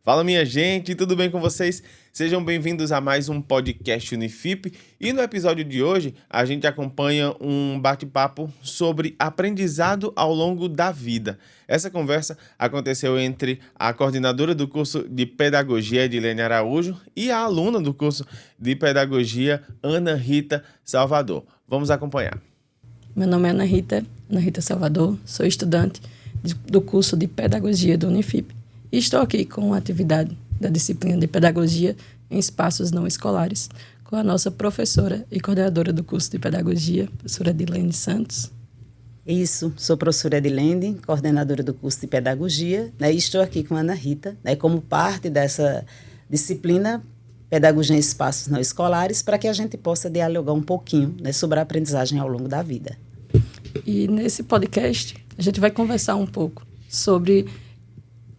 Fala, minha gente, tudo bem com vocês? Sejam bem-vindos a mais um podcast Unifip, e no episódio de hoje a gente acompanha um bate-papo sobre aprendizado ao longo da vida. Essa conversa aconteceu entre a coordenadora do curso de Pedagogia, Edilene Araújo, e a aluna do curso de Pedagogia, Ana Rita Salvador. Vamos acompanhar. Meu nome é Ana Rita Salvador, sou estudante do curso de Pedagogia do Unifip. E estou aqui com a atividade da disciplina de Pedagogia em Espaços Não Escolares, com a nossa professora e coordenadora do curso de Pedagogia, professora Edilene Santos. Isso, sou professora Edilene, coordenadora do curso de Pedagogia, e estou aqui com a Ana Rita, como parte dessa disciplina Pedagogia em Espaços Não Escolares, para que a gente possa dialogar um pouquinho sobre a aprendizagem ao longo da vida. E nesse podcast, a gente vai conversar um pouco sobre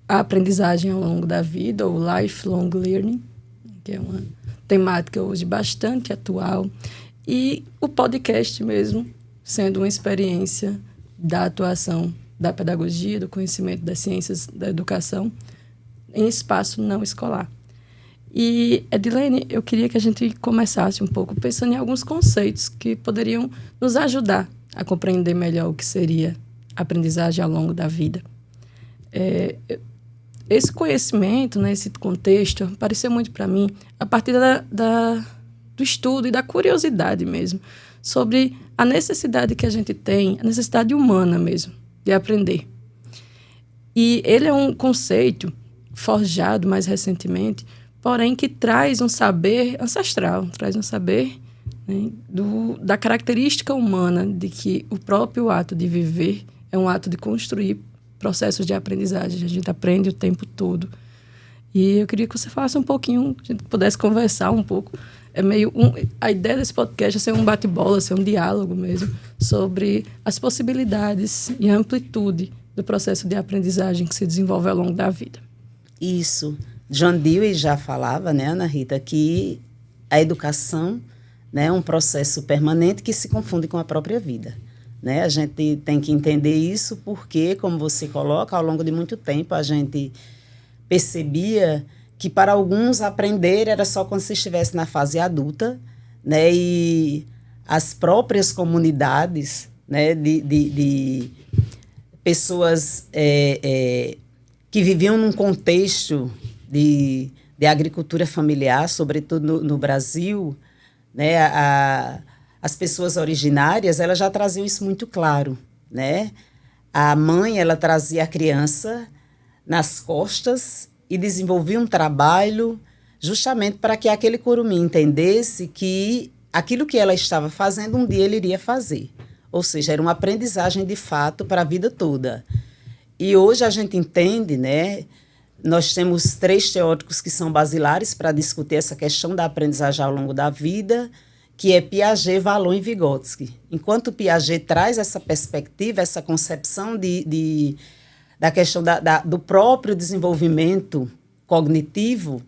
a aprendizagem ao longo da vida, ou lifelong learning, que é uma temática hoje bastante atual, e o podcast mesmo sendo uma experiência da atuação da pedagogia, do conhecimento das ciências da educação em espaço não escolar. E, Edilene, eu queria que a gente começasse um pouco pensando em alguns conceitos que poderiam nos ajudar a compreender melhor o que seria a aprendizagem ao longo da vida. Esse conhecimento, esse contexto, apareceu muito para mim a partir do estudo e da curiosidade mesmo, sobre a necessidade que a gente tem, a necessidade humana mesmo, de aprender. E ele é um conceito forjado mais recentemente, porém que traz um saber ancestral, traz um saber da característica humana, de que o próprio ato de viver é um ato de construir processos de aprendizagem. A gente aprende o tempo todo. E eu queria que você falasse um pouquinho, a gente pudesse conversar um pouco. A ideia desse podcast é ser um bate-bola, ser um diálogo mesmo, sobre as possibilidades e a amplitude do processo de aprendizagem que se desenvolve ao longo da vida. Isso. John Dewey já falava, Ana Rita, que a educação é um processo permanente que se confunde com a própria vida. A gente tem que entender isso porque, como você coloca, ao longo de muito tempo a gente percebia que para alguns aprender era só quando se estivesse na fase adulta, e as próprias comunidades de pessoas que viviam num contexto de agricultura familiar, sobretudo no Brasil, as pessoas originárias, elas já traziam isso muito claro, A mãe, ela trazia a criança nas costas e desenvolvia um trabalho justamente para que aquele curumim entendesse que aquilo que ela estava fazendo, um dia ele iria fazer. Ou seja, era uma aprendizagem de fato para a vida toda. E hoje a gente entende, nós temos 3 teóricos que são basilares para discutir essa questão da aprendizagem ao longo da vida, que é Piaget, Vallon e Vygotsky. Enquanto Piaget traz essa perspectiva, essa concepção da questão do próprio desenvolvimento cognitivo,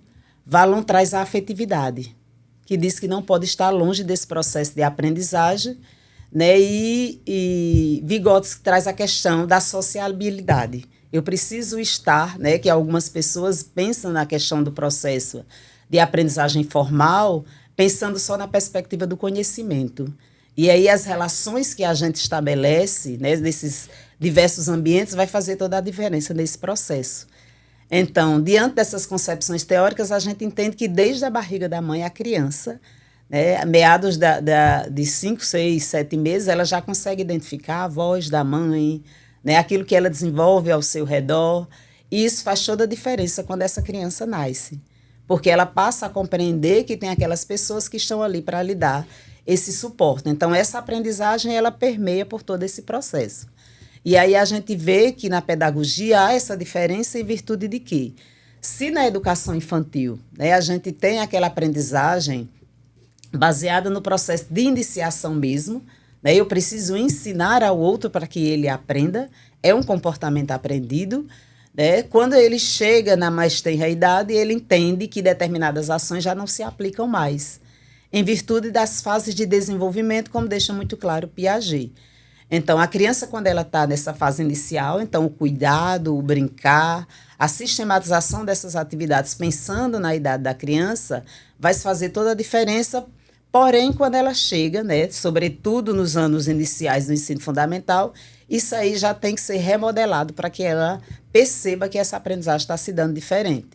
Vallon traz a afetividade, que diz que não pode estar longe desse processo de aprendizagem, e Vygotsky traz a questão da sociabilidade. Eu preciso estar, que algumas pessoas pensam na questão do processo de aprendizagem formal, pensando só na perspectiva do conhecimento. E aí as relações que a gente estabelece, nesses diversos ambientes, vai fazer toda a diferença nesse processo. Então, diante dessas concepções teóricas, a gente entende que desde a barriga da mãe, a criança, meados de 5, 6, 7 meses, ela já consegue identificar a voz da mãe, aquilo que ela desenvolve ao seu redor. E isso faz toda a diferença quando essa criança nasce. Porque ela passa a compreender que tem aquelas pessoas que estão ali para lhe dar esse suporte. Então, essa aprendizagem, ela permeia por todo esse processo. E aí a gente vê que na pedagogia há essa diferença em virtude de quê? Se na educação infantil, a gente tem aquela aprendizagem baseada no processo de iniciação mesmo, eu preciso ensinar ao outro para que ele aprenda, é um comportamento aprendido, quando ele chega na mais tenra idade, ele entende que determinadas ações já não se aplicam mais, em virtude das fases de desenvolvimento, como deixa muito claro Piaget. Então, a criança, quando ela está nessa fase inicial, então o cuidado, o brincar, a sistematização dessas atividades, pensando na idade da criança, vai fazer toda a diferença. Porém, quando ela chega, né, sobretudo nos anos iniciais do ensino fundamental, isso aí já tem que ser remodelado para que ela perceba que essa aprendizagem está se dando diferente.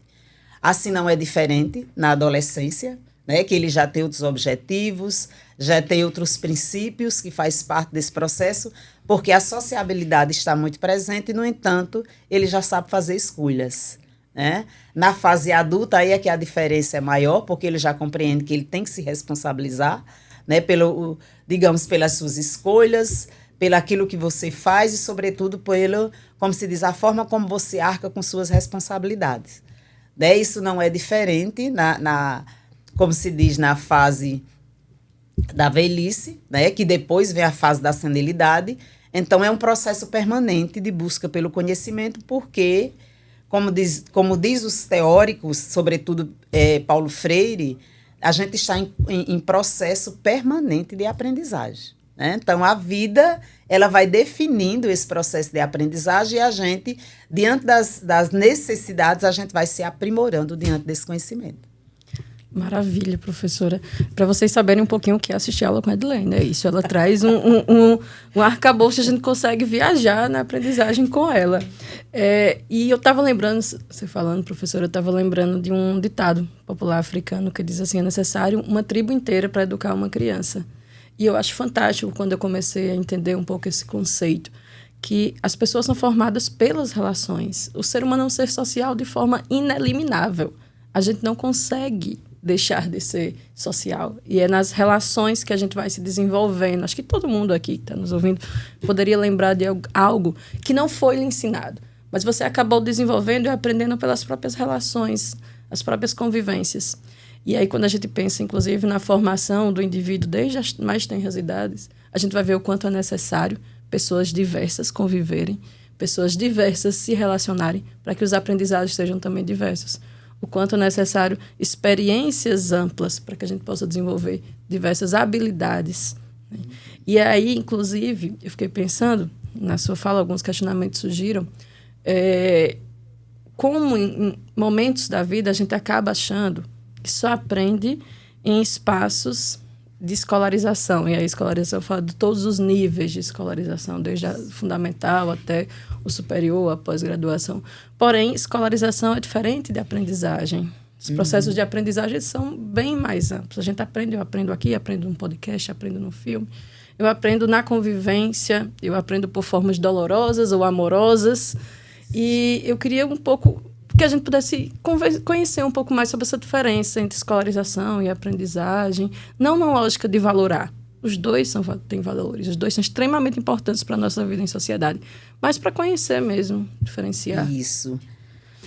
Assim não é diferente na adolescência, né, que ele já tem outros objetivos, já tem outros princípios que faz parte desse processo, porque a sociabilidade está muito presente e, no entanto, ele já sabe fazer escolhas, né? Na fase adulta, aí é que a diferença é maior, porque ele já compreende que ele tem que se responsabilizar, né, digamos, pelas suas escolhas, pelo aquilo que você faz e, sobretudo, como se diz, a forma como você arca com suas responsabilidades. Né? Isso não é diferente como se diz, na fase da velhice, né, que depois vem a fase da senilidade. Então, é um processo permanente de busca pelo conhecimento, porque, como diz os teóricos, sobretudo Paulo Freire, a gente está em processo permanente de aprendizagem. Né? Então, a vida ela vai definindo esse processo de aprendizagem e a gente, diante das necessidades, a gente vai se aprimorando diante desse conhecimento. Maravilha, professora. Para vocês saberem um pouquinho o que é assistir aula com a Edilene, é isso. Ela traz um arcabouço, a gente consegue viajar na aprendizagem com ela. E eu estava lembrando, você falando, professora, eu estava lembrando de um ditado popular africano que diz assim, é necessário uma tribo inteira para educar uma criança. E eu acho fantástico quando eu comecei a entender um pouco esse conceito, que as pessoas são formadas pelas relações. O ser humano é um ser social de forma ineliminável. A gente não consegue deixar de ser social. E é nas relações que a gente vai se desenvolvendo. Acho que todo mundo aqui que está nos ouvindo poderia lembrar de algo que não foi lhe ensinado, mas você acabou desenvolvendo e aprendendo pelas próprias relações, as próprias convivências. E aí, quando a gente pensa, inclusive, na formação do indivíduo desde as mais tenras idades, a gente vai ver o quanto é necessário pessoas diversas conviverem, pessoas diversas se relacionarem para que os aprendizados sejam também diversos. O quanto é necessário experiências amplas para que a gente possa desenvolver diversas habilidades. Né? E aí, inclusive, eu fiquei pensando, na sua fala, alguns questionamentos surgiram, como em momentos da vida a gente acaba achando que só aprende em espaços de escolarização. E a escolarização fala de todos os níveis de escolarização, desde a fundamental até o superior, a pós-graduação. Porém, escolarização é diferente de aprendizagem. Os processos de aprendizagem são bem mais amplos. A gente aprende, eu aprendo aqui, aprendo no podcast, aprendo no filme. Eu aprendo na convivência, eu aprendo por formas dolorosas ou amorosas. E eu queria um pouco que a gente pudesse conhecer um pouco mais sobre essa diferença entre escolarização e aprendizagem, não na lógica de valorar. Os dois têm valores, os dois são extremamente importantes para a nossa vida em sociedade, mas para conhecer mesmo, diferenciar. Isso.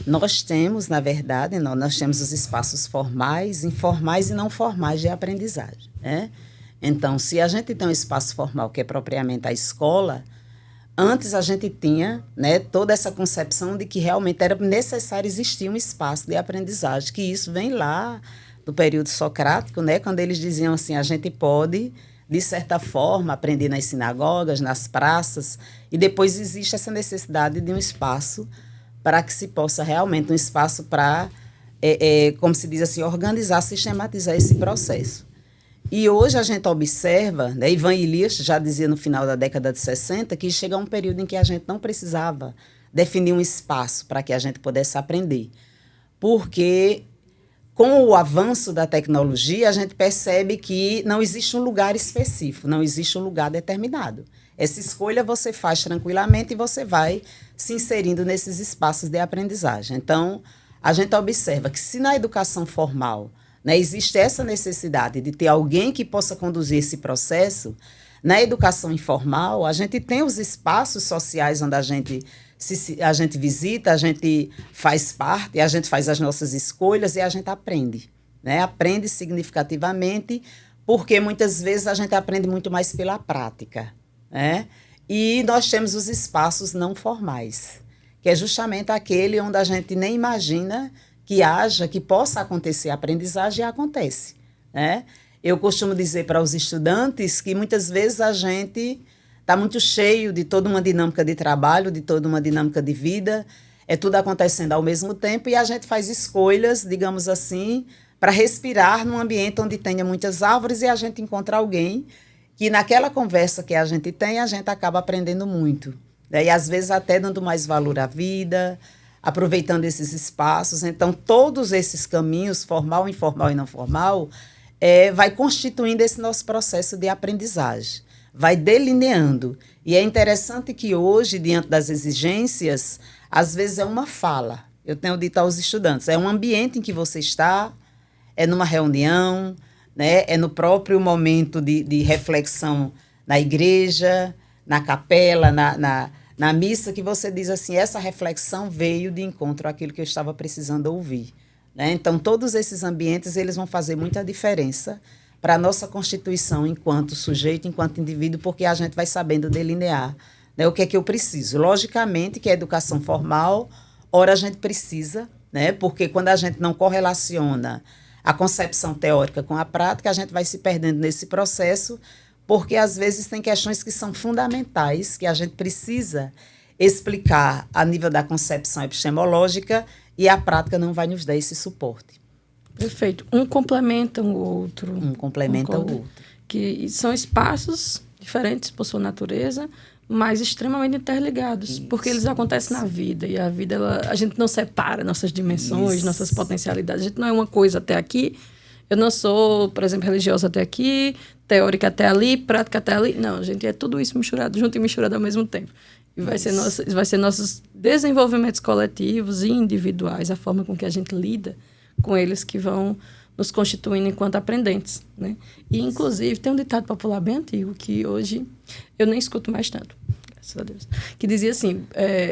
Nós temos, na verdade, nós temos os espaços formais, informais e não formais de aprendizagem. Né? Então, se a gente tem um espaço formal, que é propriamente a escola, antes a gente tinha, né, toda essa concepção de que realmente era necessário existir um espaço de aprendizagem, que isso vem lá do período socrático, né, quando eles diziam assim, a gente pode, de certa forma, aprender nas sinagogas, nas praças, e depois existe essa necessidade de um espaço para que se possa realmente, um espaço para, como se diz assim, organizar, sistematizar esse processo. E hoje a gente observa, né, Ivan Illich já dizia no final da década de 60, que chega um período em que a gente não precisava definir um espaço para que a gente pudesse aprender. Porque, com o avanço da tecnologia, a gente percebe que não existe um lugar específico, não existe um lugar determinado. Essa escolha você faz tranquilamente e você vai se inserindo nesses espaços de aprendizagem. Então, a gente observa que se na educação formal, né, existe essa necessidade de ter alguém que possa conduzir esse processo, na educação informal, a gente tem os espaços sociais onde a gente visita, a gente faz parte, a gente faz as nossas escolhas e a gente aprende. Né? Aprende significativamente, porque muitas vezes a gente aprende muito mais pela prática. Né? E nós temos os espaços não formais, que é justamente aquele onde a gente nem imagina que possa acontecer a aprendizagem, e acontece. Né? Eu costumo dizer para os estudantes que muitas vezes a gente está muito cheio de toda uma dinâmica de trabalho, de toda uma dinâmica de vida, é tudo acontecendo ao mesmo tempo e a gente faz escolhas, digamos assim, para respirar num ambiente onde tenha muitas árvores e a gente encontra alguém que naquela conversa que a gente tem, a gente acaba aprendendo muito, né? E às vezes até dando mais valor à vida, aproveitando esses espaços. Então, todos esses caminhos, formal, informal e não formal, vai constituindo esse nosso processo de aprendizagem, vai delineando. E é interessante que hoje, diante das exigências, às vezes é uma fala. Eu tenho dito aos estudantes, é um ambiente em que você está, é numa reunião, né? É no próprio momento de reflexão na igreja, na capela, na missa, que você diz assim, essa reflexão veio de encontro àquilo que eu estava precisando ouvir, né? Então, todos esses ambientes eles vão fazer muita diferença para a nossa constituição enquanto sujeito, enquanto indivíduo, porque a gente vai sabendo delinear, né, o que é que eu preciso. Logicamente que a educação formal, ora a gente precisa, né, porque quando a gente não correlaciona a concepção teórica com a prática, a gente vai se perdendo nesse processo, porque às vezes tem questões que são fundamentais, que a gente precisa explicar a nível da concepção epistemológica e a prática não vai nos dar esse suporte. Perfeito. Um complementa o outro. Um complementa o outro. Que são espaços diferentes por sua natureza, mas extremamente interligados, isso, porque eles acontecem na vida, e a vida, a gente não separa nossas dimensões, nossas potencialidades. A gente não é uma coisa até aqui. Eu não sou, por exemplo, religiosa até aqui, teórica até ali, prática até ali. Não, gente, é tudo isso misturado, junto e misturado ao mesmo tempo. E vai ser nossos desenvolvimentos coletivos e individuais, a forma com que a gente lida com eles que vão nos constituindo enquanto aprendentes, né? E, inclusive, tem um ditado popular bem antigo, que hoje eu nem escuto mais tanto, graças a Deus, que dizia assim,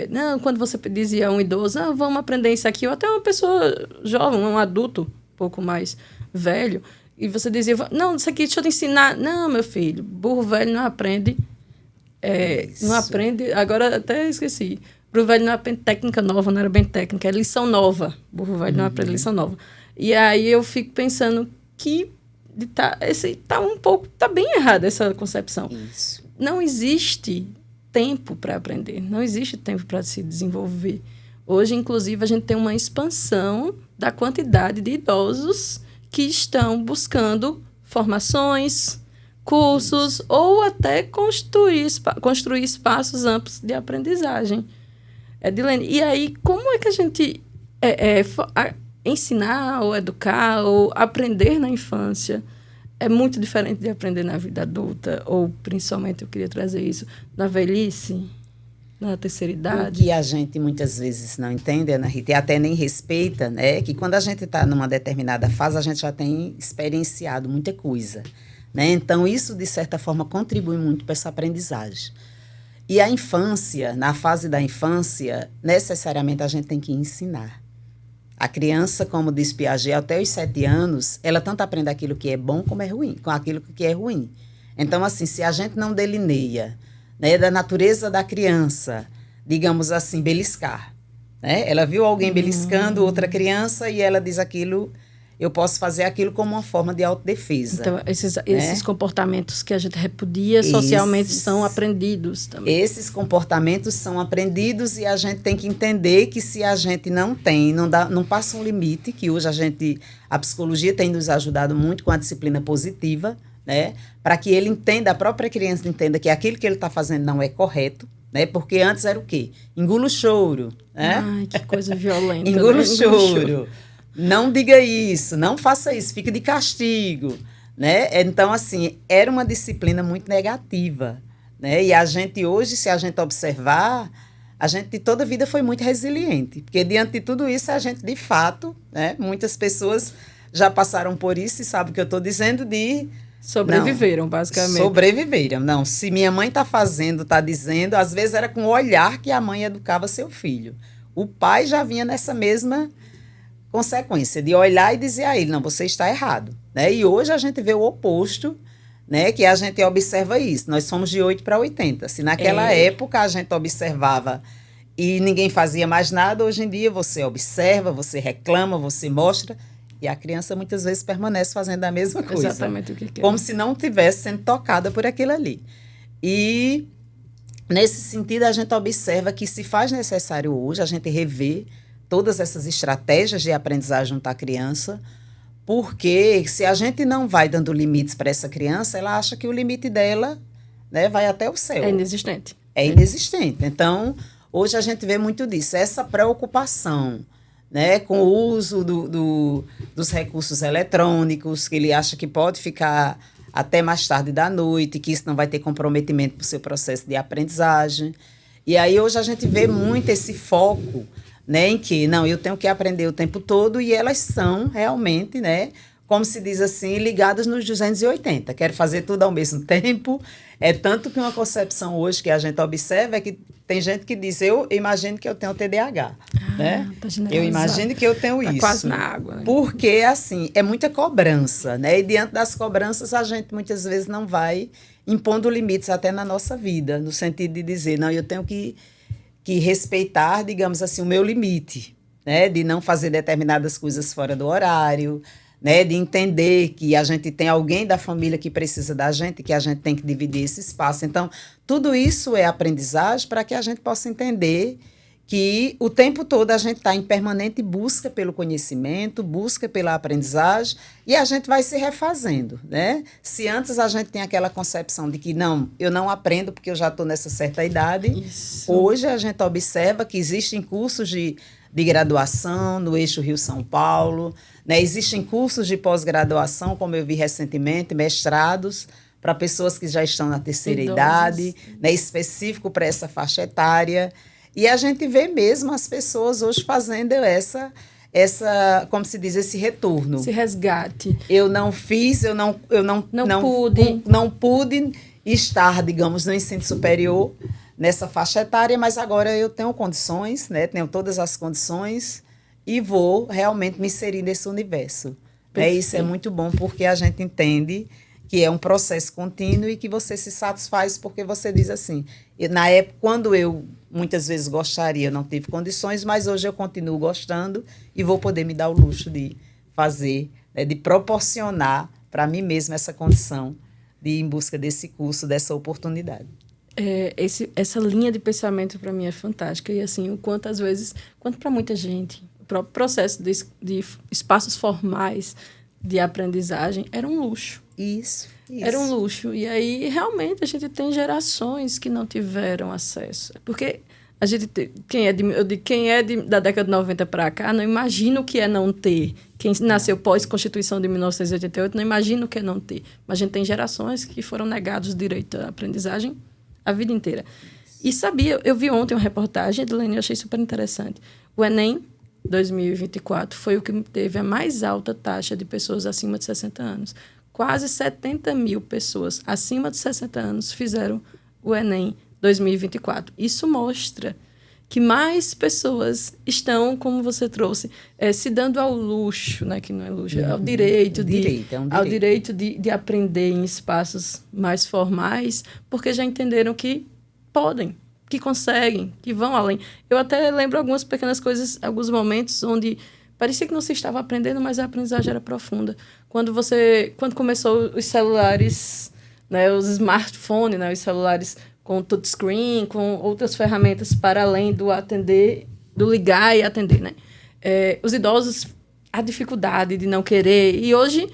não, quando você dizia a um idoso, vamos aprender isso aqui, ou até uma pessoa jovem, um adulto, um pouco mais velho, e você dizia, não, isso aqui deixa eu te ensinar. Não, meu filho, burro velho não aprende, não aprende, agora até esqueci, burro velho não aprende técnica nova, não era bem técnica, é lição nova, burro velho não aprende lição nova. E aí eu fico pensando que tá bem errada essa concepção. Isso. Não existe tempo para aprender, não existe tempo para se desenvolver. Hoje, inclusive, a gente tem uma expansão da quantidade de idosos que estão buscando formações, cursos, ou até construir espaços amplos de aprendizagem. Edilene, e aí, como é que a gente ensinar ou educar ou aprender na infância é muito diferente de aprender na vida adulta, ou principalmente eu queria trazer isso na velhice, na terceira idade? O que a gente muitas vezes não entende, Ana Rita, e até nem respeita, né, que quando a gente está numa determinada fase, a gente já tem experienciado muita coisa, né? Então, isso, de certa forma, contribui muito para essa aprendizagem. E a infância, na fase da infância, necessariamente a gente tem que ensinar. A criança, como diz Piaget, até os 7 anos, ela tanto aprende aquilo que é bom como é ruim, com aquilo que é ruim. Então, assim, se a gente não delineia, né, da natureza da criança, digamos assim, beliscar, né? Ela viu alguém beliscando outra criança e ela diz aquilo, eu posso fazer aquilo como uma forma de autodefesa. Então, esses comportamentos que a gente repudia socialmente são aprendidos também. Esses comportamentos são aprendidos e a gente tem que entender que se a gente não passa um limite, que hoje a psicologia tem nos ajudado muito com a disciplina positiva, né? Para que ele entenda, a própria criança entenda que aquilo que ele está fazendo não é correto, né? Porque antes era o quê? Engula o choro, né? Ai, que coisa violenta. Engula o choro. Não diga isso, não faça isso, fica de castigo, né? Então, assim, era uma disciplina muito negativa, né? E a gente hoje, se a gente observar, a gente toda a vida foi muito resiliente, porque diante de tudo isso, a gente, de fato, né? Muitas pessoas já passaram por isso e sabem o que eu estou dizendo sobreviveram, basicamente. Sobreviveram. Não, se minha mãe está fazendo, está dizendo, às vezes era com o olhar que a mãe educava seu filho. O pai já vinha nessa mesma consequência de olhar e dizer a ele, não, você está errado, né? E hoje a gente vê o oposto, né? Que a gente observa isso. Nós somos de 8 para 80. Se naquela época a gente observava e ninguém fazia mais nada, hoje em dia você observa, você reclama, você mostra, e a criança muitas vezes permanece fazendo a mesma coisa. Exatamente o que quer. Como se não estivesse sendo tocada por aquilo ali. E Nesse sentido, a gente observa que se faz necessário hoje a gente rever todas essas estratégias de aprendizagem junto à criança, porque se a gente não vai dando limites para essa criança, ela acha que o limite dela, né, vai até o céu. É inexistente. É inexistente. Então, hoje a gente vê muito disso, essa preocupação, né, com o uso dos recursos eletrônicos, que ele acha que pode ficar até mais tarde da noite, que isso não vai ter comprometimento para o seu processo de aprendizagem. E aí hoje a gente vê muito esse foco, né, em que, não, eu tenho que aprender o tempo todo, e elas são realmente, né, como se diz assim, ligadas nos 280. Quero fazer tudo ao mesmo tempo. É tanto que uma concepção hoje que a gente observa é que tem gente que diz, eu imagino que eu tenho TDAH, né? Tá Eu imagino que eu tenho tá isso. Quase na água, né? Porque, assim, é muita cobrança, né? E diante das cobranças, a gente muitas vezes não vai impondo limites até na nossa vida, no sentido de dizer, não, eu tenho que respeitar, digamos assim, o meu limite, né? De não fazer determinadas coisas fora do horário, né, de entender que a gente tem alguém da família que precisa da gente, que a gente tem que dividir esse espaço. Então, tudo isso é aprendizagem para que a gente possa entender que o tempo todo a gente está em permanente busca pelo conhecimento, busca pela aprendizagem, e a gente vai se refazendo, né? Se antes a gente tem aquela concepção de que não, eu não aprendo porque eu já estou nessa certa idade, Isso. Hoje a gente observa que existem cursos de graduação no eixo Rio-São Paulo, né? Existem cursos de pós-graduação, como eu vi recentemente, mestrados, para pessoas que já estão na terceira idade, né? Específico para essa faixa etária. E a gente vê mesmo as pessoas hoje fazendo essa como se diz, esse retorno. Esse resgate. Eu não fiz, eu não pude estar, digamos, no ensino superior, nessa faixa etária, mas agora eu tenho condições, né? Tenho todas as condições e vou realmente me inserir nesse universo. Isso é muito bom, porque a gente entende que é um processo contínuo e que você se satisfaz porque você diz assim, na época, quando eu muitas vezes gostaria, não tive condições, mas hoje eu continuo gostando e vou poder me dar o luxo de fazer, né, de proporcionar para mim mesma essa condição de ir em busca desse curso, dessa oportunidade. Essa linha de pensamento para mim é fantástica e assim, o quanto às vezes, quanto para muita gente, o próprio processo de espaços formais de aprendizagem era um luxo. Isso. Era um luxo. E aí, realmente, a gente tem gerações que não tiveram acesso. Porque a gente quem é da década de 90 para cá não imagina o que é não ter. Quem nasceu pós-Constituição de 1988 não imagina o que é não ter. Mas a gente tem gerações que foram negados o direito à aprendizagem a vida inteira. E eu vi ontem uma reportagem, Edilene, eu achei super interessante. O Enem 2024 foi o que teve a mais alta taxa de pessoas acima de 60 anos. Quase 70 mil pessoas acima de 60 anos fizeram o Enem 2024. Isso mostra que mais pessoas estão, como você trouxe, se dando ao luxo, né, que não é luxo, ao direito de aprender em espaços mais formais, porque já entenderam que podem, que conseguem, que vão além. Eu até lembro algumas pequenas coisas, alguns momentos onde parecia que não se estava aprendendo, mas a aprendizagem era profunda. Quando começou os celulares, né, os smartphones, né, os celulares com touchscreen, com outras ferramentas para além do atender, do ligar e atender, né? Os idosos, a dificuldade de não querer. E hoje,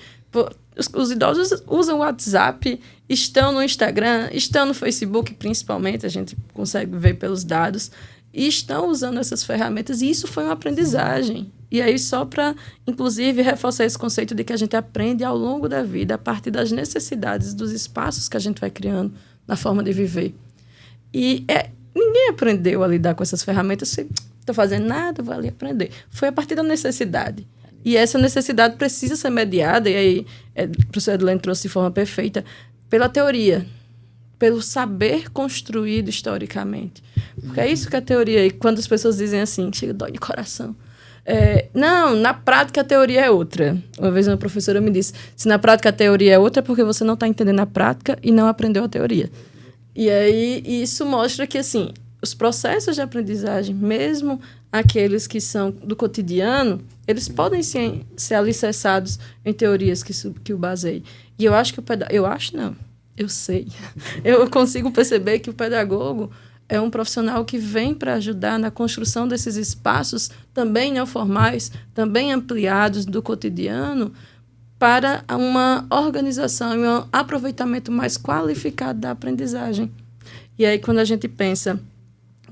os idosos usam o WhatsApp, estão no Instagram, estão no Facebook, principalmente, a gente consegue ver pelos dados, e estão usando essas ferramentas, e isso foi uma aprendizagem. E aí, só para, inclusive, reforçar esse conceito de que a gente aprende ao longo da vida, a partir das necessidades, dos espaços que a gente vai criando na forma de viver. E ninguém aprendeu a lidar com essas ferramentas. Estou fazendo nada, vou ali aprender. Foi a partir da necessidade. E essa necessidade precisa ser mediada, e aí o professor Edilene trouxe de forma perfeita, pela teoria, pelo saber construído historicamente. Porque é isso que a teoria... E quando as pessoas dizem assim, chega, dói de coração. Não, na prática a teoria é outra. Uma vez uma professora me disse, se na prática a teoria é outra, é porque você não está entendendo a prática e não aprendeu a teoria. E aí isso mostra que, assim, os processos de aprendizagem, mesmo aqueles que são do cotidiano, eles podem ser alicerçados em teorias que o baseiem. E eu acho que Eu sei. Eu consigo perceber que o pedagogo é um profissional que vem para ajudar na construção desses espaços também não formais, também ampliados do cotidiano, para uma organização e um aproveitamento mais qualificado da aprendizagem. E aí, quando a gente pensa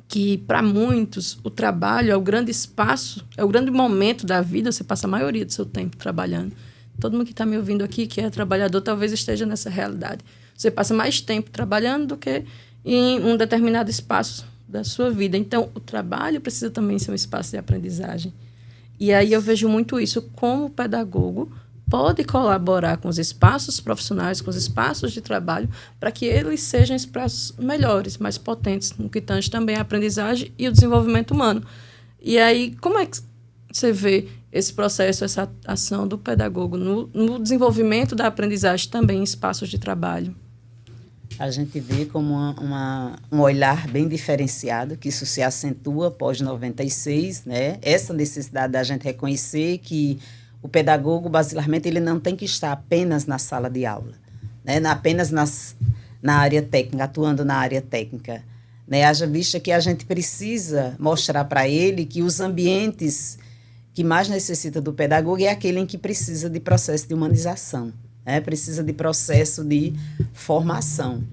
que, para muitos, o trabalho é o grande espaço, é o grande momento da vida, você passa a maioria do seu tempo trabalhando. Todo mundo que está me ouvindo aqui, que é trabalhador, talvez esteja nessa realidade. Você passa mais tempo trabalhando do que em um determinado espaço da sua vida. Então, o trabalho precisa também ser um espaço de aprendizagem. E aí eu vejo muito isso, como o pedagogo pode colaborar com os espaços profissionais, com os espaços de trabalho, para que eles sejam espaços melhores, mais potentes, no que tange também a aprendizagem e o desenvolvimento humano. E aí, como é que você vê esse processo, essa ação do pedagogo no desenvolvimento da aprendizagem também em espaços de trabalho? A gente vê como um olhar bem diferenciado, que isso se acentua pós-96, né? Essa necessidade da gente reconhecer que o pedagogo, basilarmente, ele não tem que estar apenas na sala de aula, né? Apenas na área técnica, atuando na área técnica, né? Haja vista que a gente precisa mostrar para ele que os ambientes que mais necessita do pedagogo é aquele em que precisa de processo de humanização, né? Precisa de processo de formação.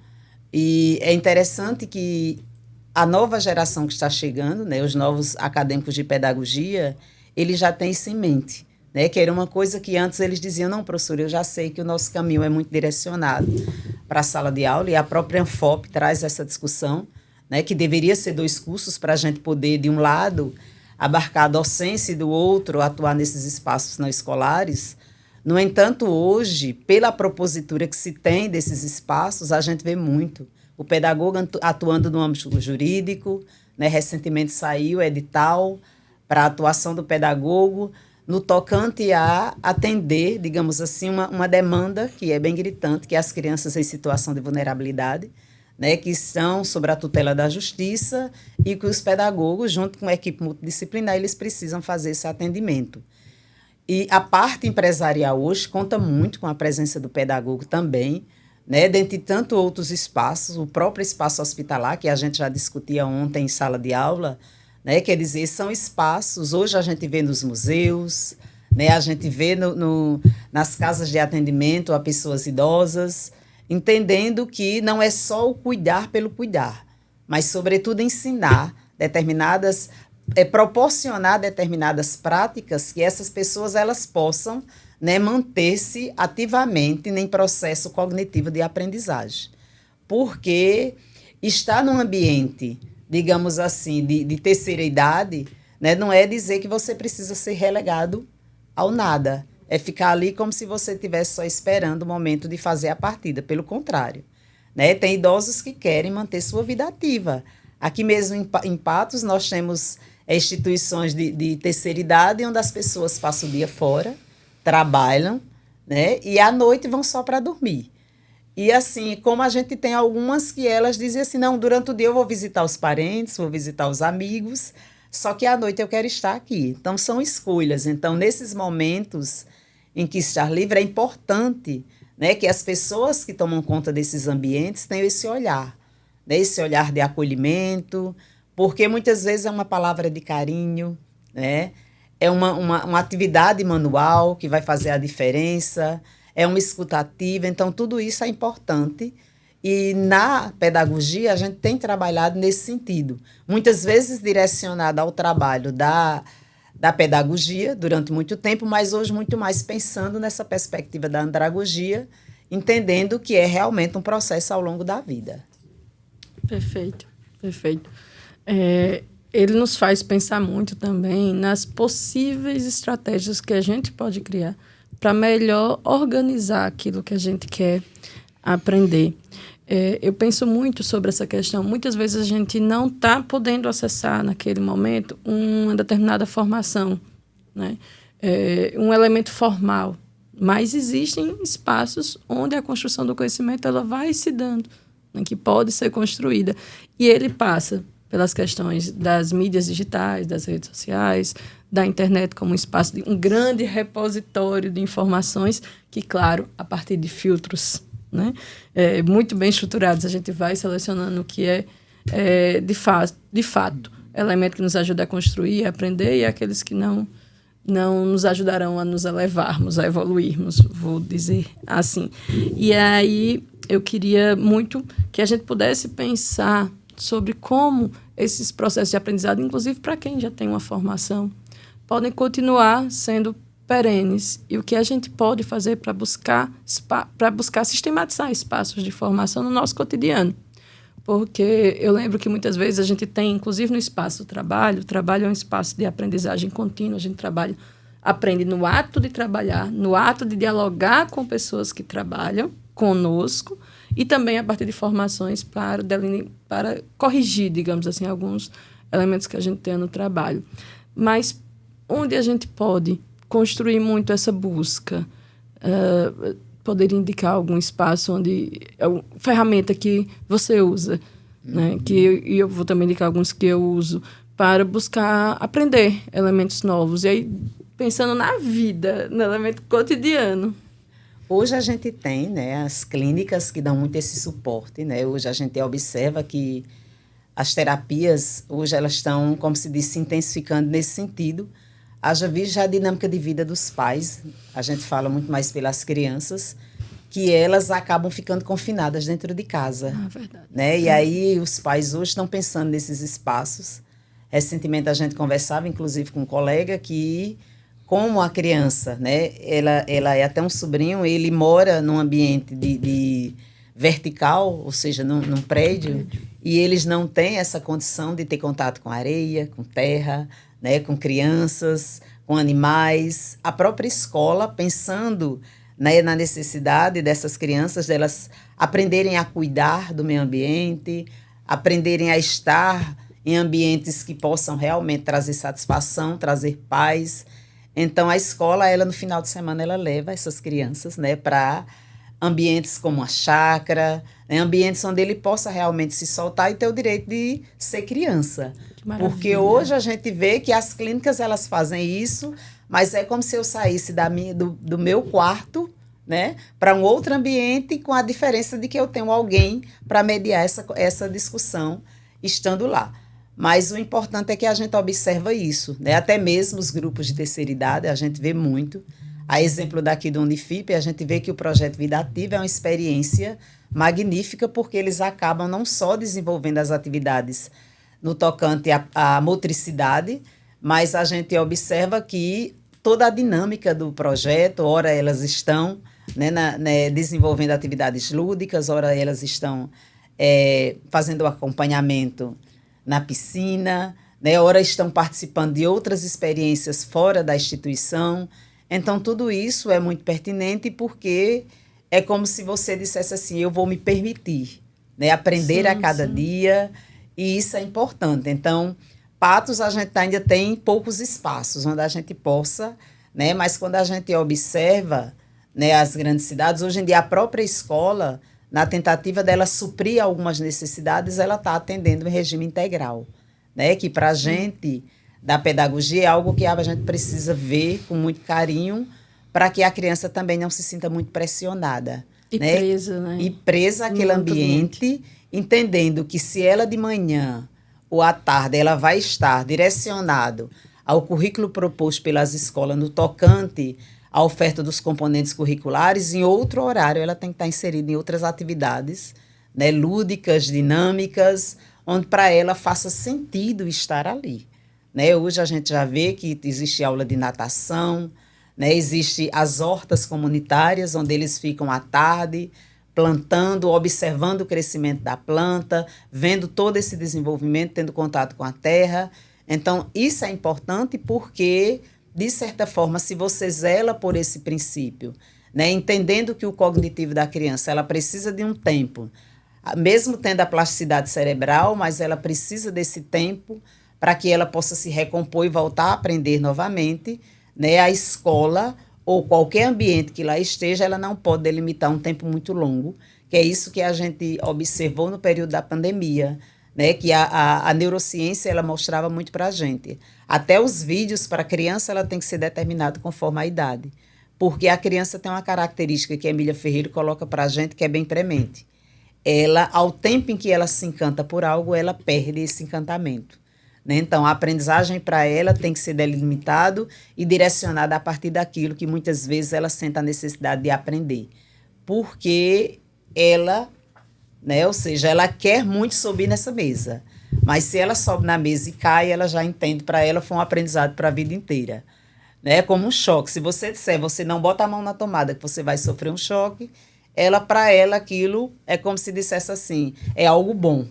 E é interessante que a nova geração que está chegando, né, os novos acadêmicos de pedagogia, eles já têm isso em mente, né, que era uma coisa que antes eles diziam, não, professor, eu já sei que o nosso caminho é muito direcionado para a sala de aula, e a própria Anfop traz essa discussão, né, que deveria ser 2 cursos para a gente poder, de um lado, abarcar a docência e do outro, atuar nesses espaços não escolares. No entanto, hoje, pela propositura que se tem desses espaços, a gente vê muito. O pedagogo atuando no âmbito jurídico, né, recentemente saiu edital para a atuação do pedagogo no tocante a atender, digamos assim, uma demanda que é bem gritante, que é as crianças em situação de vulnerabilidade, né, que estão sob a tutela da justiça e que os pedagogos, junto com a equipe multidisciplinar, eles precisam fazer esse atendimento. E a parte empresarial hoje conta muito com a presença do pedagogo também, né? Dentre tanto outros espaços, o próprio espaço hospitalar, que a gente já discutia ontem em sala de aula, né? Quer dizer, são espaços, hoje a gente vê nos museus, né? A gente vê nas casas de atendimento a pessoas idosas, entendendo que não é só o cuidar pelo cuidar, mas, sobretudo, ensinar proporcionar determinadas práticas que essas pessoas elas possam, né, manter-se ativamente em processo cognitivo de aprendizagem. Porque estar num ambiente, digamos assim, de terceira idade, né, não é dizer que você precisa ser relegado ao nada. É ficar ali como se você estivesse só esperando o momento de fazer a partida. Pelo contrário, né, tem idosos que querem manter sua vida ativa. Aqui mesmo em Patos nós temos instituições de terceira idade, onde as pessoas passam o dia fora, trabalham, né, e à noite vão só para dormir. E assim, como a gente tem algumas que elas dizem assim, não, durante o dia eu vou visitar os parentes, vou visitar os amigos, só que à noite eu quero estar aqui. Então, são escolhas. Então, nesses momentos em que estar livre, é importante, né, que as pessoas que tomam conta desses ambientes tenham esse olhar, né, esse olhar de acolhimento, porque muitas vezes é uma palavra de carinho, né? É uma atividade manual que vai fazer a diferença, é uma escuta ativa, então tudo isso é importante. E na pedagogia a gente tem trabalhado nesse sentido, muitas vezes direcionado ao trabalho da pedagogia durante muito tempo, mas hoje muito mais pensando nessa perspectiva da andragogia, entendendo que é realmente um processo ao longo da vida. Perfeito, perfeito. Ele nos faz pensar muito também nas possíveis estratégias que a gente pode criar para melhor organizar aquilo que a gente quer aprender. Eu penso muito sobre essa questão. Muitas vezes a gente não está podendo acessar naquele momento uma determinada formação, né? Um elemento formal, mas existem espaços onde a construção do conhecimento ela vai se dando, né, que pode ser construída. E ele passa pelas questões das mídias digitais, das redes sociais, da internet como um espaço, um grande repositório de informações que, claro, a partir de filtros né? Muito bem estruturados. A gente vai selecionando o que de fato, elemento que nos ajuda a construir, a aprender, e aqueles que não nos ajudarão a nos elevarmos, a evoluirmos, vou dizer assim. E aí eu queria muito que a gente pudesse pensar sobre como esses processos de aprendizado, inclusive para quem já tem uma formação, podem continuar sendo perenes, e o que a gente pode fazer para buscar sistematizar espaços de formação no nosso cotidiano. Porque eu lembro que muitas vezes a gente tem, inclusive no espaço do trabalho, o trabalho é um espaço de aprendizagem contínua, a gente aprende no ato de trabalhar, no ato de dialogar com pessoas que trabalham conosco, e também a partir de formações para corrigir, digamos assim, alguns elementos que a gente tem no trabalho. Mas onde a gente pode construir muito essa busca, poderia indicar algum espaço onde ferramenta que você usa, né? E eu vou também indicar alguns que eu uso para buscar aprender elementos novos, e aí pensando na vida, no elemento cotidiano. Hoje a gente tem, né, as clínicas que dão muito esse suporte, né? Hoje a gente observa que as terapias, hoje elas estão, como se diz, se intensificando nesse sentido. Haja vista a dinâmica de vida dos pais, a gente fala muito mais pelas crianças, que elas acabam ficando confinadas dentro de casa. Verdade. Né? E aí os pais hoje estão pensando nesses espaços. Recentemente a gente conversava, inclusive, com um colega que, como a criança, né, ela é até um sobrinho, ele mora num ambiente de vertical, ou seja, num prédio, e eles não têm essa condição de ter contato com areia, com terra, né, com crianças, com animais. A própria escola, pensando, né, na necessidade dessas crianças, delas aprenderem a cuidar do meio ambiente, aprenderem a estar em ambientes que possam realmente trazer satisfação, trazer paz. Então, a escola, ela no final de semana, ela leva essas crianças, né, para ambientes como a chácara, né, ambientes onde ele possa realmente se soltar e ter o direito de ser criança. Porque hoje a gente vê que as clínicas, elas fazem isso, mas é como se eu saísse do meu quarto, né, para um outro ambiente, com a diferença de que eu tenho alguém para mediar essa discussão estando lá. Mas o importante é que a gente observa isso, né? Até mesmo os grupos de terceira idade, a gente vê muito. A exemplo daqui do Unifip, a gente vê que o projeto Vida Ativa é uma experiência magnífica, porque eles acabam não só desenvolvendo as atividades no tocante à motricidade, mas a gente observa que toda a dinâmica do projeto, ora elas estão, né, desenvolvendo atividades lúdicas, ora elas estão fazendo o acompanhamento na piscina, né, ora estão participando de outras experiências fora da instituição. Então, tudo isso é muito pertinente, porque é como se você dissesse assim, eu vou me permitir, né, aprender a cada dia, e isso é importante. Então, Patos, a gente ainda tem poucos espaços onde a gente possa, né, mas quando a gente observa, né, as grandes cidades, hoje em dia a própria escola, na tentativa dela suprir algumas necessidades, ela está atendendo em regime integral, né, que para a gente da pedagogia é algo que a gente precisa ver com muito carinho, para que a criança também não se sinta muito pressionada. E né? presa, né? E presa àquele ambiente, entendendo que se ela de manhã ou à tarde ela vai estar direcionado ao currículo proposto pelas escolas no tocante à oferta dos componentes curriculares, em outro horário ela tem que estar inserida em outras atividades, né, lúdicas, dinâmicas, onde para ela faça sentido estar ali. Né? Hoje a gente já vê que existe aula de natação, né? Existe as hortas comunitárias, onde eles ficam à tarde plantando, observando o crescimento da planta, vendo todo esse desenvolvimento, tendo contato com a terra. Então, isso é importante porque, de certa forma, se você zela por esse princípio, né, entendendo que o cognitivo da criança ela precisa de um tempo, mesmo tendo a plasticidade cerebral, mas ela precisa desse tempo para que ela possa se recompor e voltar a aprender novamente, né? A escola ou qualquer ambiente que lá esteja, ela não pode delimitar um tempo muito longo, que é isso que a gente observou no período da pandemia, né? Que a neurociência ela mostrava muito para a gente. Até os vídeos para a criança ela tem que ser determinado conforme a idade, Porque a criança tem uma característica que a Emília Ferreira coloca para a gente, que é bem premente. Ela, ao tempo em que ela se encanta por algo, ela perde esse encantamento. Né? Então, a aprendizagem para ela tem que ser delimitado e direcionada a partir daquilo que muitas vezes ela sente a necessidade de aprender. Porque ela, né, ou seja, ela quer muito subir nessa mesa. Mas se ela sobe na mesa e cai, ela já entende, para ela foi um aprendizado para a vida inteira. Né? Como um choque. Se você disser, você não bota a mão na tomada, que você vai sofrer um choque, para ela, aquilo é como se dissesse assim, é algo bom.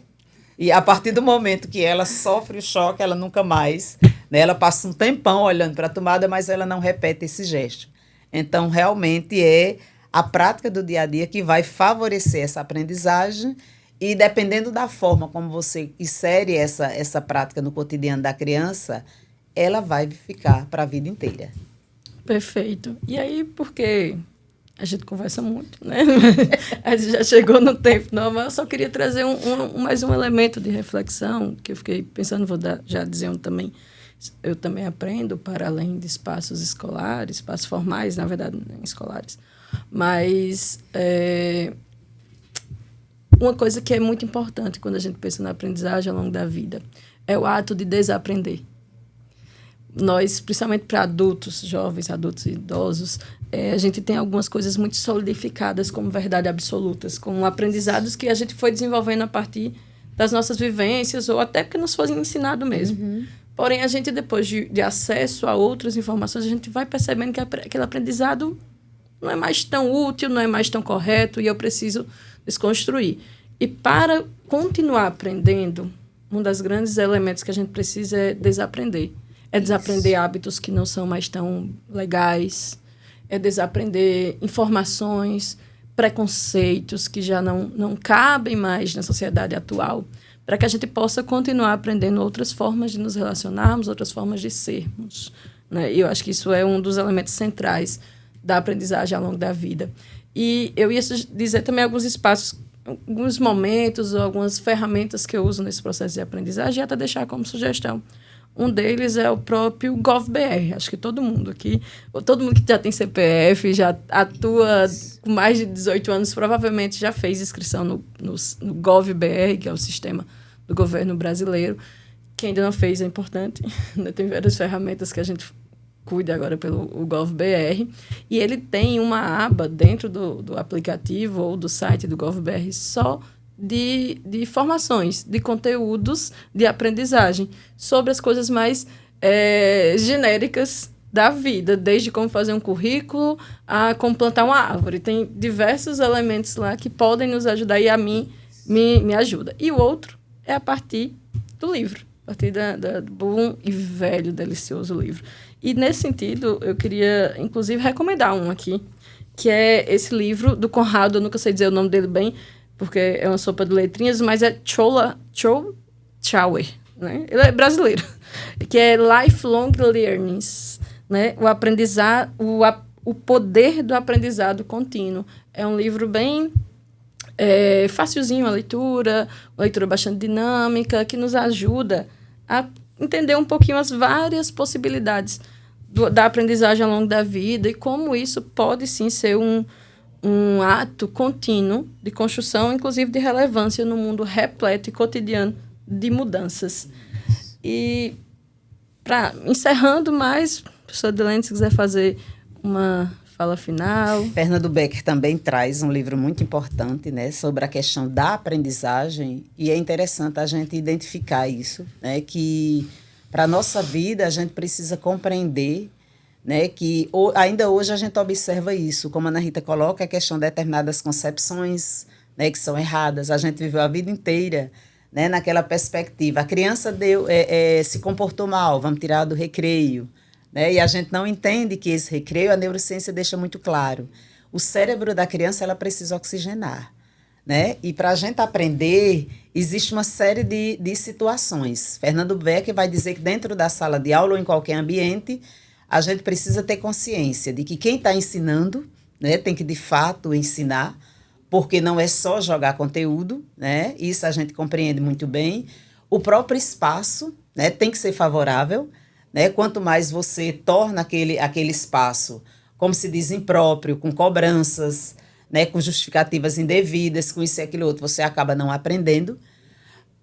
E a partir do momento que ela sofre o choque, ela nunca mais, né? Ela passa um tempão olhando para a tomada, mas ela não repete esse gesto. Então, realmente é a prática do dia a dia que vai favorecer essa aprendizagem e, dependendo da forma como você insere essa prática no cotidiano da criança, ela vai ficar para a vida inteira. Perfeito. E aí, porque a gente conversa muito, né? A gente já chegou no tempo, não, mas eu só queria trazer mais um elemento de reflexão, que eu fiquei pensando, já dizendo também, eu também aprendo para além de espaços escolares, espaços formais, na verdade, nem escolares, mas uma coisa que é muito importante quando a gente pensa na aprendizagem ao longo da vida é o ato de desaprender. Nós, principalmente para adultos, jovens, adultos e idosos, a gente tem algumas coisas muito solidificadas como verdade absolutas, como aprendizados que a gente foi desenvolvendo a partir das nossas vivências ou até porque nos foi ensinado mesmo. Uhum. Porém, a gente, depois de acesso a outras informações, a gente vai percebendo que aquele aprendizado não é mais tão útil, não é mais tão correto e eu preciso desconstruir. E para continuar aprendendo, um dos grandes elementos que a gente precisa é desaprender. É desaprender hábitos que não são mais tão legais, é desaprender informações, preconceitos que já não cabem mais na sociedade atual, para que a gente possa continuar aprendendo outras formas de nos relacionarmos, outras formas de sermos. Né? E eu acho que isso é um dos elementos centrais da aprendizagem ao longo da vida. E eu ia dizer também alguns espaços, alguns momentos ou algumas ferramentas que eu uso nesse processo de aprendizagem e até deixar como sugestão. Um deles é o próprio GovBR. Acho que todo mundo aqui, ou todo mundo que já tem CPF, já atua com mais de 18 anos, provavelmente já fez inscrição no GovBR, que é o sistema do governo brasileiro. Quem ainda não fez é importante. Tem várias ferramentas que a gente cuida agora pelo GovBR. E ele tem uma aba dentro do aplicativo ou do site do GovBR só de formações, de conteúdos de aprendizagem sobre as coisas mais genéricas da vida, desde como fazer um currículo a como plantar uma árvore. Tem diversos elementos lá que podem nos ajudar e a mim me ajuda. E o outro é a partir do livro, a partir do bom e velho, delicioso livro. E nesse sentido, eu queria, inclusive, recomendar um aqui, que é esse livro do Conrado, eu nunca sei dizer o nome dele bem, porque é uma sopa de letrinhas, mas é Chow Chauer, né? Ele é brasileiro, que é Lifelong Learnings, né? O poder do aprendizado contínuo. É um livro bem facilzinho a leitura, uma leitura bastante dinâmica, que nos ajuda a entender um pouquinho as várias possibilidades da aprendizagem ao longo da vida e como isso pode, sim, ser um ato contínuo de construção, inclusive de relevância no mundo repleto e cotidiano de mudanças. E, encerrando mais, professor Dilene, se quiser fazer uma fala final. Fernando Becker também traz um livro muito importante, né, sobre a questão da aprendizagem, e é interessante a gente identificar isso, né, que para a nossa vida a gente precisa compreender, né, que ainda hoje a gente observa isso, como a Ana Rita coloca, a questão de determinadas concepções, né, que são erradas. A gente viveu a vida inteira, né, naquela perspectiva. A criança se comportou mal, vamos tirar do recreio, né, e a gente não entende que esse recreio, a neurociência deixa muito claro. O cérebro da criança ela precisa oxigenar. Né? E para a gente aprender, existe uma série de situações. Fernando Becker vai dizer que dentro da sala de aula ou em qualquer ambiente, a gente precisa ter consciência de que quem está ensinando, né, tem que, de fato, ensinar, porque não é só jogar conteúdo, né? Isso a gente compreende muito bem. O próprio espaço, né, tem que ser favorável, né? Quanto mais você torna aquele espaço como se diz, impróprio, com cobranças, né, com justificativas indevidas, com isso e aquilo outro, você acaba não aprendendo.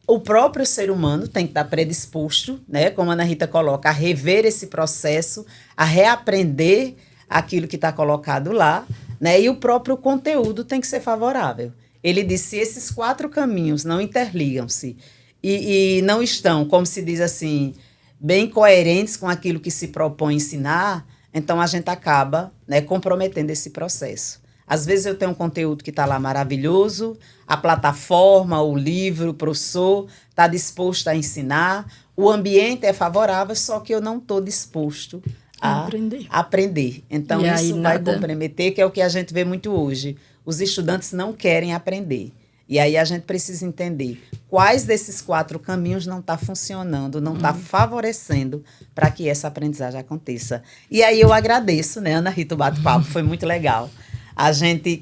O próprio ser humano tem que estar predisposto, né, como a Ana Rita coloca, a rever esse processo, a reaprender aquilo que está colocado lá, né, e o próprio conteúdo tem que ser favorável. Ele diz, se esses 4 caminhos não interligam-se e não estão, como se diz assim, bem coerentes com aquilo que se propõe ensinar, então a gente acaba, né, comprometendo esse processo. Às vezes eu tenho um conteúdo que está lá maravilhoso, a plataforma, o livro, o professor está disposto a ensinar, o ambiente é favorável, só que eu não estou disposto a aprender. Então isso vai comprometer, que é o que a gente vê muito hoje. Os estudantes não querem aprender. E aí a gente precisa entender quais desses 4 caminhos não está funcionando, não está favorecendo para que essa aprendizagem aconteça. E aí eu agradeço, né, Ana Rita, o bate-papo foi muito legal.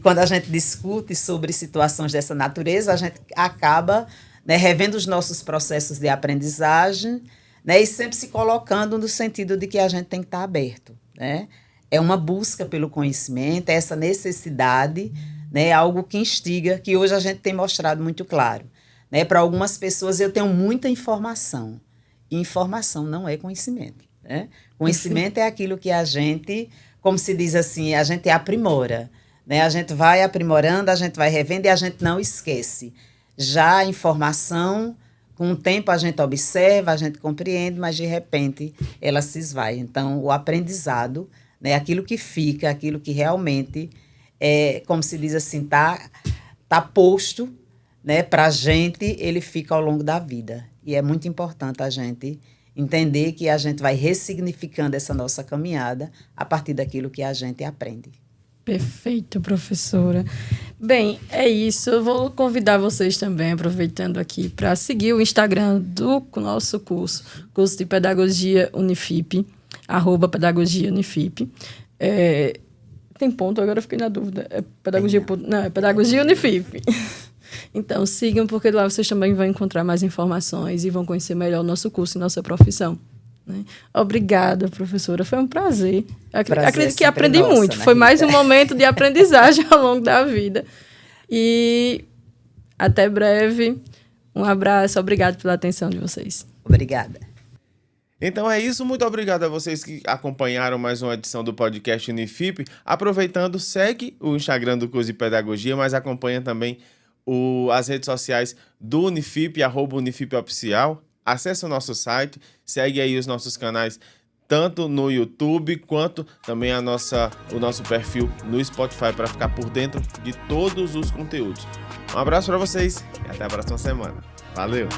Quando a gente discute sobre situações dessa natureza, a gente acaba, né, revendo os nossos processos de aprendizagem, né, e sempre se colocando no sentido de que a gente tem que estar aberto, né? É uma busca pelo conhecimento, é essa necessidade, né, algo que instiga, que hoje a gente tem mostrado muito claro. Né? Para algumas pessoas eu tenho muita informação, e informação não é conhecimento. Né? Conhecimento é aquilo que a gente, como se diz assim, a gente aprimora. Né? A gente vai aprimorando, a gente vai revendo e a gente não esquece. Já a informação, com o tempo a gente observa, a gente compreende, mas de repente ela se esvai. Então, o aprendizado, né, aquilo que fica, aquilo que realmente, como se diz assim, tá posto, né, para a gente, ele fica ao longo da vida. E é muito importante a gente entender que a gente vai ressignificando essa nossa caminhada a partir daquilo que a gente aprende. Perfeito, professora. Bem, é isso. Eu vou convidar vocês também, aproveitando aqui, para seguir o Instagram do nosso curso de Pedagogia Unifip, @pedagogia-unifip. Tem ponto, agora eu fiquei na dúvida. Pedagogia Unifip. Então, sigam, porque lá vocês também vão encontrar mais informações e vão conhecer melhor o nosso curso e nossa profissão. Né? Obrigada, professora. Foi um prazer. Acredito que aprendi muito. Foi mais um momento de aprendizagem ao longo da vida. E até breve. Um abraço. Obrigado pela atenção de vocês. Obrigada. Então é isso, muito obrigado a vocês que acompanharam mais uma edição do podcast Unifip. Aproveitando, segue o Instagram do curso de Pedagogia, mas acompanha também as redes sociais do Unifip, @UnifipOficial. Acesse o nosso site, segue aí os nossos canais, tanto no YouTube, quanto também o nosso perfil no Spotify, para ficar por dentro de todos os conteúdos. Um abraço para vocês e até a próxima semana. Valeu!